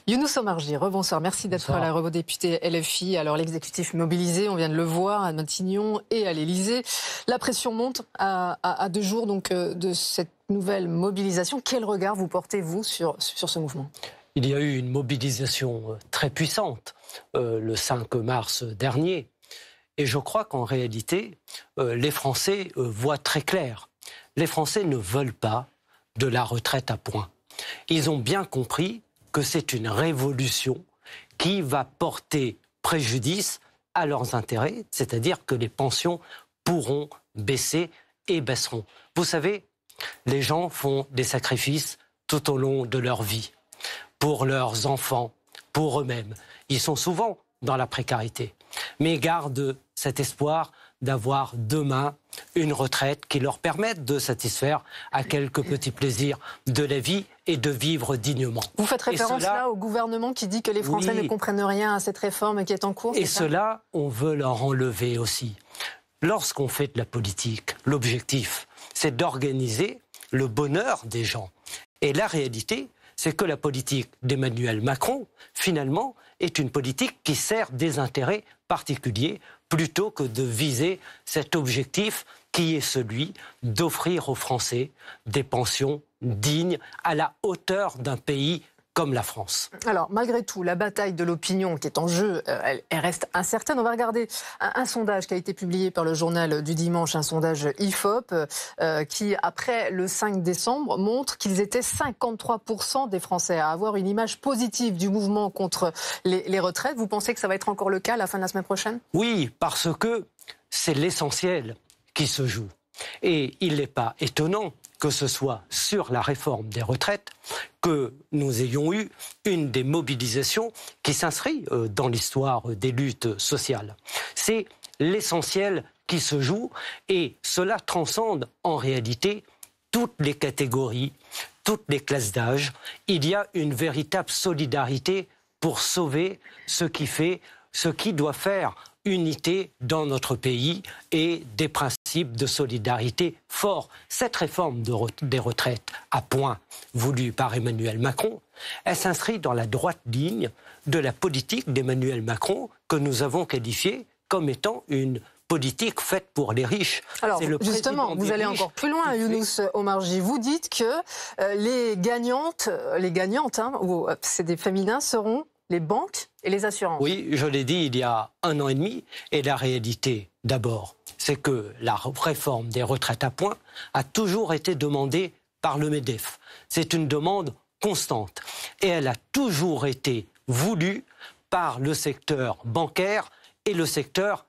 Younous Omarjee, rebonsoir. Merci d'être là, eurodéputé LFI. Alors l'exécutif mobilisé, on vient de le voir à Matignon et à l'Elysée. La pression monte à 2 jours donc, de cette nouvelle mobilisation. Quel regard vous portez-vous sur ce mouvement ? Il y a eu une mobilisation très puissante le 5 mars dernier. Et je crois qu'en réalité, les Français voient très clair. Les Français ne veulent pas de la retraite à points. Ils ont bien compris que c'est une révolution qui va porter préjudice à leurs intérêts, c'est-à-dire que les pensions pourront baisser et baisseront. Vous savez, les gens font des sacrifices tout au long de leur vie, pour leurs enfants, pour eux-mêmes. Ils sont souvent dans la précarité, mais gardent cet espoir d'avoir demain une retraite qui leur permette de satisfaire à quelques petits plaisirs de la vie et de vivre dignement. Vous faites référence là au gouvernement qui dit que les Français ne comprennent rien à cette réforme qui est en cours. Et cela, on veut leur enlever aussi. Lorsqu'on fait de la politique, l'objectif, c'est d'organiser le bonheur des gens. Et la réalité, c'est que la politique d'Emmanuel Macron, finalement, est une politique qui sert des intérêts particuliers plutôt que de viser cet objectif qui est celui d'offrir aux Français des pensions dignes à la hauteur d'un pays comme la France. Alors, malgré tout, la bataille de l'opinion qui est en jeu, elle reste incertaine. On va regarder un sondage qui a été publié par le journal du dimanche, un sondage IFOP, qui, après le 5 décembre, montre qu'ils étaient 53% des Français à avoir une image positive du mouvement contre les retraites. Vous pensez que ça va être encore le cas à la fin de la semaine prochaine ? Oui, parce que c'est l'essentiel qui se joue. Et il n'est pas étonnant que ce soit sur la réforme des retraites que nous ayons eu une des mobilisations qui s'inscrit dans l'histoire des luttes sociales. C'est l'essentiel qui se joue et cela transcende en réalité toutes les catégories, toutes les classes d'âge. Il y a une véritable solidarité pour sauver ce qui doit faire unité dans notre pays et des principes de solidarité forts. Cette réforme des retraites à points voulue par Emmanuel Macron, elle s'inscrit dans la droite ligne de la politique d'Emmanuel Macron que nous avons qualifiée comme étant une politique faite pour les riches. Alors, justement, vous allez encore plus loin, Younous Omarjee. Vous dites que les gagnantes, c'est des féminins, seront les banques et les assurances. Oui, je l'ai dit il y a 1 an et demi. Et la réalité, d'abord, c'est que la réforme des retraites à points a toujours été demandée par le MEDEF. C'est une demande constante. Et elle a toujours été voulue par le secteur bancaire et le secteur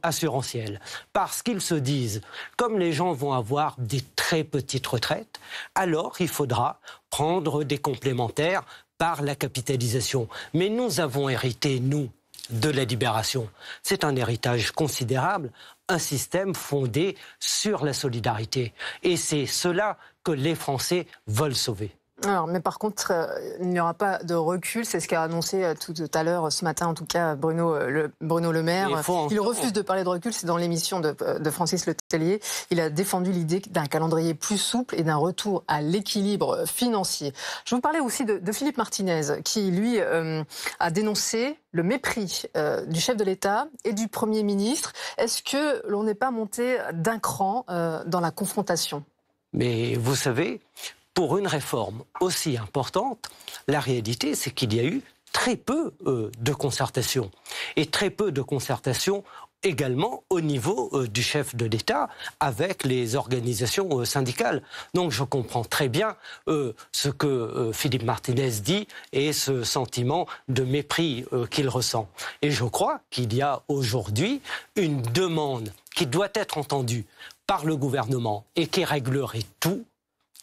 assurantiel. Parce qu'ils se disent, comme les gens vont avoir des très petites retraites, alors il faudra prendre des complémentaires par la capitalisation. Mais nous avons hérité, nous, de la libération. C'est un héritage considérable, un système fondé sur la solidarité. Et c'est cela que les Français veulent sauver. Alors, mais par contre, il n'y aura pas de recul. C'est ce qu'a annoncé tout à l'heure, ce matin, en tout cas, Bruno Le Maire. Il refuse de parler de recul. C'est dans l'émission de Francis Letellier. Il a défendu l'idée d'un calendrier plus souple et d'un retour à l'équilibre financier. Je vous parlais aussi de Philippe Martinez, qui, lui, a dénoncé le mépris du chef de l'État et du Premier ministre. Est-ce que l'on n'est pas monté d'un cran dans la confrontation ? Mais vous savez, pour une réforme aussi importante, la réalité, c'est qu'il y a eu très peu de concertation. Et très peu de concertation également au niveau du chef de l'État avec les organisations syndicales. Donc je comprends très bien ce que Philippe Martinez dit et ce sentiment de mépris qu'il ressent. Et je crois qu'il y a aujourd'hui une demande qui doit être entendue par le gouvernement et qui réglerait tout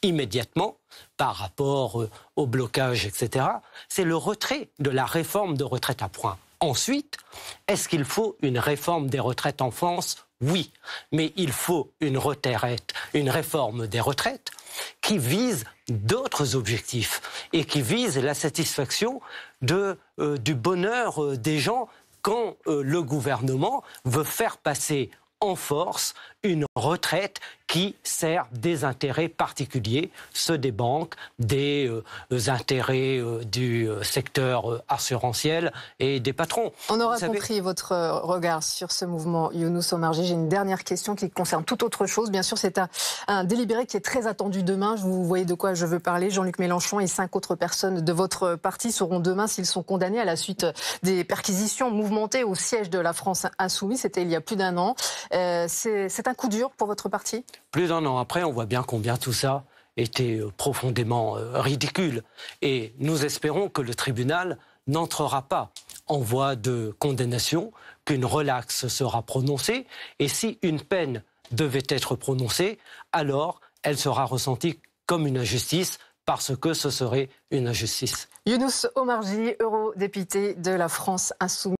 immédiatement par rapport au blocage, etc., c'est le retrait de la réforme de retraite à points. Ensuite, est-ce qu'il faut une réforme des retraites en France ? Oui, mais il faut une réforme des retraites qui vise d'autres objectifs et qui vise la satisfaction du bonheur des gens quand le gouvernement veut faire passer en force une retraite qui sert des intérêts particuliers, ceux des banques, des intérêts du secteur assurantiel et des patrons. On aura compris votre regard sur ce mouvement, Younous Omarjee. J'ai une dernière question qui concerne toute autre chose. Bien sûr, c'est un délibéré qui est très attendu demain. Vous voyez de quoi je veux parler. Jean-Luc Mélenchon et 5 autres personnes de votre parti seront demain, s'ils sont condamnés à la suite des perquisitions mouvementées au siège de la France Insoumise. C'était il y a plus d'1 an. C'est un coup dur pour votre parti ? Plus d'1 an après, on voit bien combien tout ça était profondément ridicule. Et nous espérons que le tribunal n'entrera pas en voie de condamnation, qu'une relaxe sera prononcée. Et si une peine devait être prononcée, alors elle sera ressentie comme une injustice, parce que ce serait une injustice. Younous Omarjee, eurodéputé de la France Insoumise.